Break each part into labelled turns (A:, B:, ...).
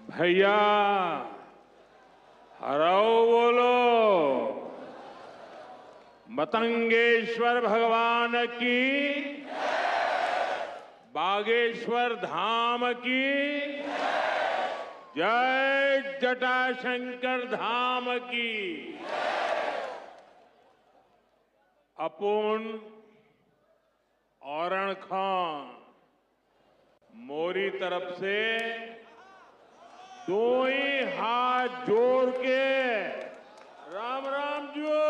A: भैया हराओ बोलो। मतंगेश्वर भगवान की, बागेश्वर धाम की जय, जटाशंकर धाम की। अपुन औरण खां मोरी तरफ से दो ही हाथ जोड़ के राम राम जो।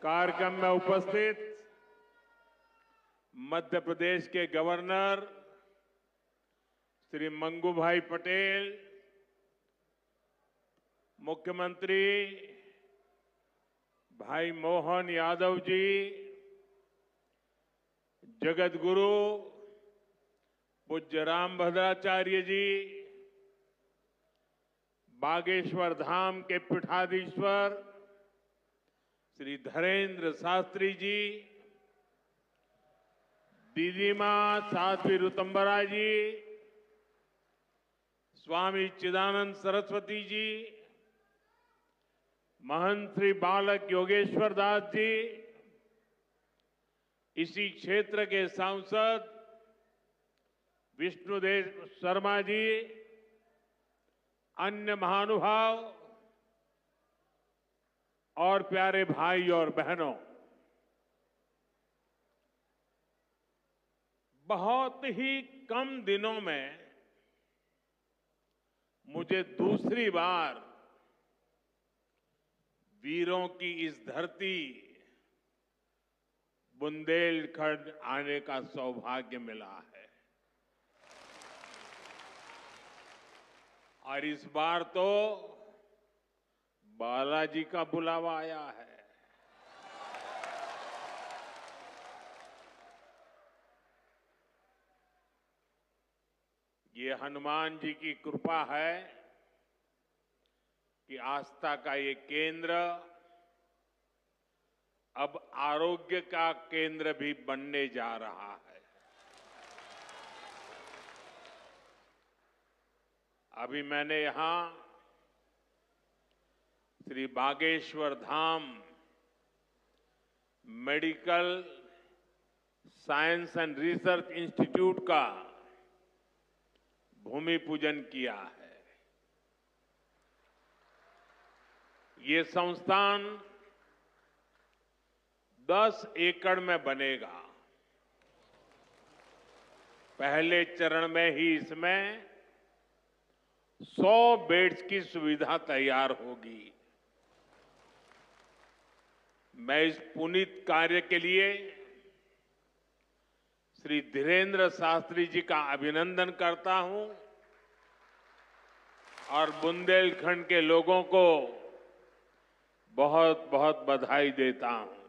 A: कार्यक्रम में उपस्थित मध्य प्रदेश के गवर्नर श्री मंगू भाई पटेल, मुख्यमंत्री भाई मोहन यादव जी, जगत गुरु पूज्य राम भद्राचार्य जी, बागेश्वर धाम के पीठाधीश्वर श्री धरेंद्र शास्त्री जी, दीदी मां साध्वी ऋतंबरा जी, स्वामी चिदानंद सरस्वती जी, महंत श्री बालक योगेश्वर दास जी, इसी क्षेत्र के सांसद विष्णुदेव शर्मा जी, अन्य महानुभाव और प्यारे भाई और बहनों, बहुत ही कम दिनों में मुझे दूसरी बार वीरों की इस धरती बुंदेलखंड आने का सौभाग्य मिला है। और इस बार तो बालाजी का बुलावा आया है। ये हनुमान जी की कृपा है कि आस्था का ये केंद्र अब आरोग्य का केंद्र भी बनने जा रहा है। अभी मैंने यहां Shri Bageshwar Dham medical science and research institute का भूमि पूजन किया है। ये संस्थान 10 एकड़ में बनेगा। पहले चरण में ही इसमें 100 बेड्स की सुविधा तैयार होगी। मैं इस पुनीत कार्य के लिए श्री धीरेन्द्र शास्त्री जी का अभिनंदन करता हूं और बुंदेलखंड के लोगों को बहुत बहुत बधाई देता हूं।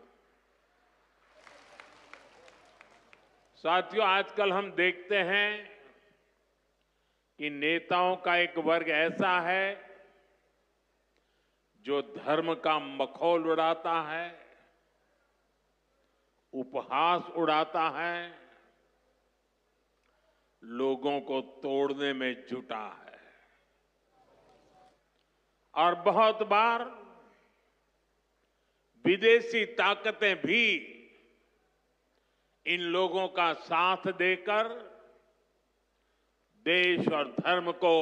A: साथियों, आजकल हम देखते हैं कि नेताओं का एक वर्ग ऐसा है जो धर्म का मखौल उड़ाता है, उपहास उड़ाता है, लोगों को तोड़ने में जुटा है। और बहुत बार विदेशी ताकतें भी इन लोगों का साथ देकर देश और धर्म को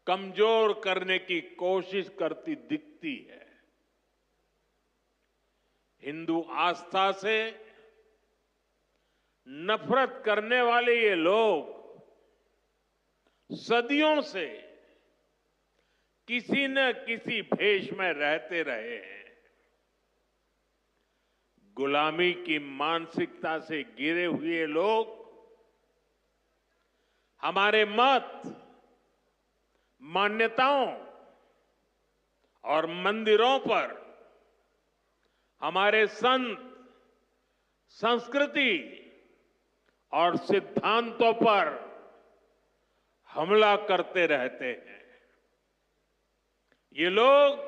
A: कमजोर करने की कोशिश करती दिखती है। हिंदू आस्था से नफरत करने वाले ये लोग सदियों से किसी न किसी भेष में रहते रहे हैं। गुलामी की मानसिकता से घिरे हुए लोग हमारे मत, मान्यताओं और मंदिरों पर, हमारे संत, संस्कृति और सिद्धांतों पर हमला करते रहते हैं। ये लोग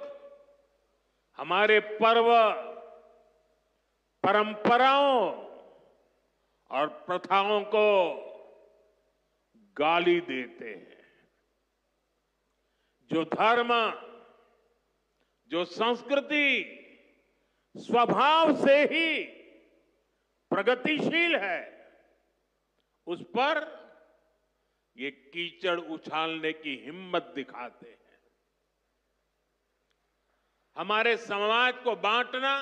A: हमारे पर्व, परंपराओं और प्रथाओं को गाली देते हैं। जो धर्म, जो संस्कृति स्वभाव से ही प्रगतिशील है, उस पर ये कीचड़ उछालने की हिम्मत दिखाते हैं। हमारे समाज को बांटना,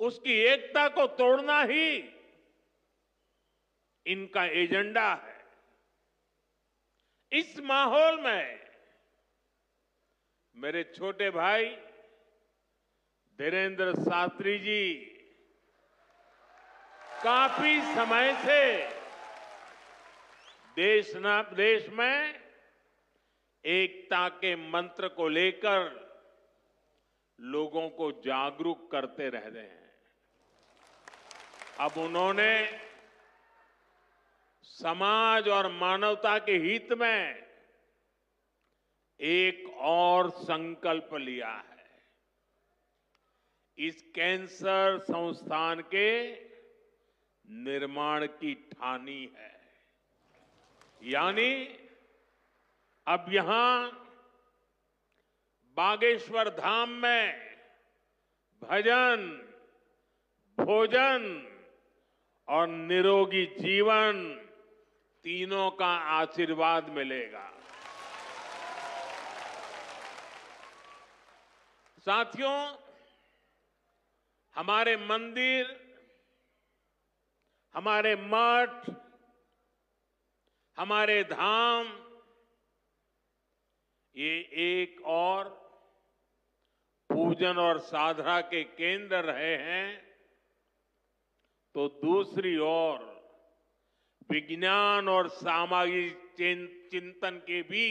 A: उसकी एकता को तोड़ना ही इनका एजेंडा है। इस माहौल में मेरे छोटे भाई धीरेन्द्र शास्त्री जी काफी समय से देश में एकता के मंत्र को लेकर लोगों को जागरूक करते रह रहे हैं। अब उन्होंने समाज और मानवता के हित में एक और संकल्प लिया है। इस कैंसर संस्थान के निर्माण की ठानी है। यानी अब यहां बागेश्वर धाम में भजन, भोजन और निरोगी जीवन तीनों का आशीर्वाद मिलेगा। साथियों, हमारे मंदिर, हमारे मठ, हमारे धाम, ये एक और पूजन और साधना के केंद्र रहे हैं, तो दूसरी ओर विज्ञान और सामाजिक चिंतन के भी,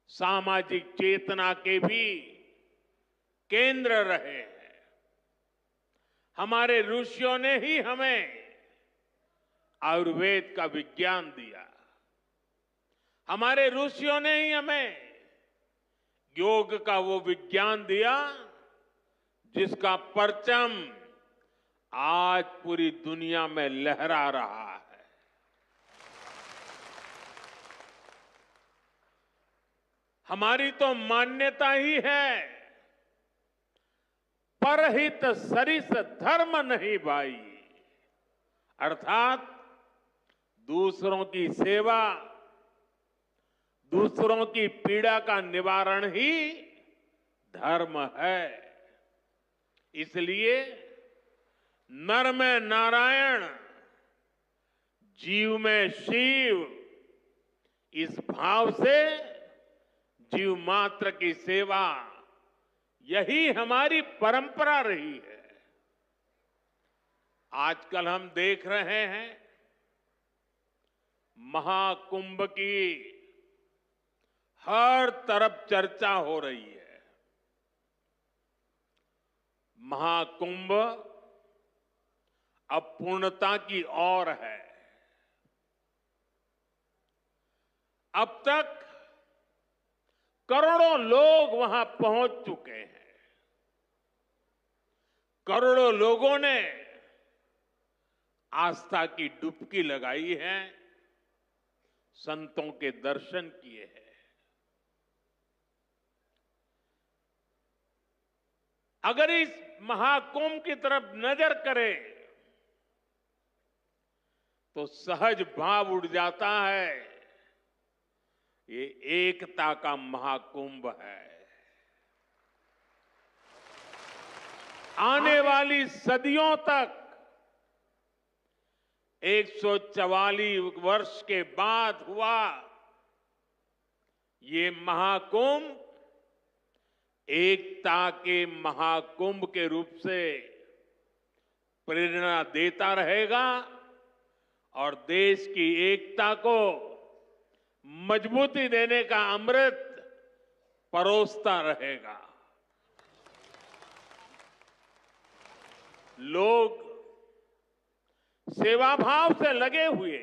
A: सामाजिक चेतना के भी केंद्र रहे हैं। हमारे ऋषियों ने ही हमें आयुर्वेद का विज्ञान दिया। हमारे ऋषियों ने ही हमें योग का वो विज्ञान दिया जिसका परचम आज पूरी दुनिया में लहरा रहा है। हमारी तो मान्यता ही है, परहित सरिस धर्म नहीं भाई, अर्थात दूसरों की सेवा, दूसरों की पीड़ा का निवारण ही धर्म है। इसलिए नर में नारायण, जीव में शिव, इस भाव से जीव मात्र की सेवा, यही हमारी परंपरा रही है। आजकल हम देख रहे हैं महाकुंभ की हर तरफ चर्चा हो रही है। महाकुंभ अब पूर्णता की ओर है। अब तक करोड़ों लोग वहां पहुंच चुके हैं। करोड़ों लोगों ने आस्था की डुबकी लगाई है, संतों के दर्शन किए हैं। अगर इस महाकुंभ की तरफ नजर करें तो सहज भाव उड़ जाता है, ये एकता का महाकुंभ है। आने वाली सदियों तक 144 वर्ष के बाद हुआ ये महाकुंभ एकता के महाकुंभ के रूप से प्रेरणा देता रहेगा और देश की एकता को मजबूती देने का अमृत परोसता रहेगा। लोग सेवाभाव से लगे हुए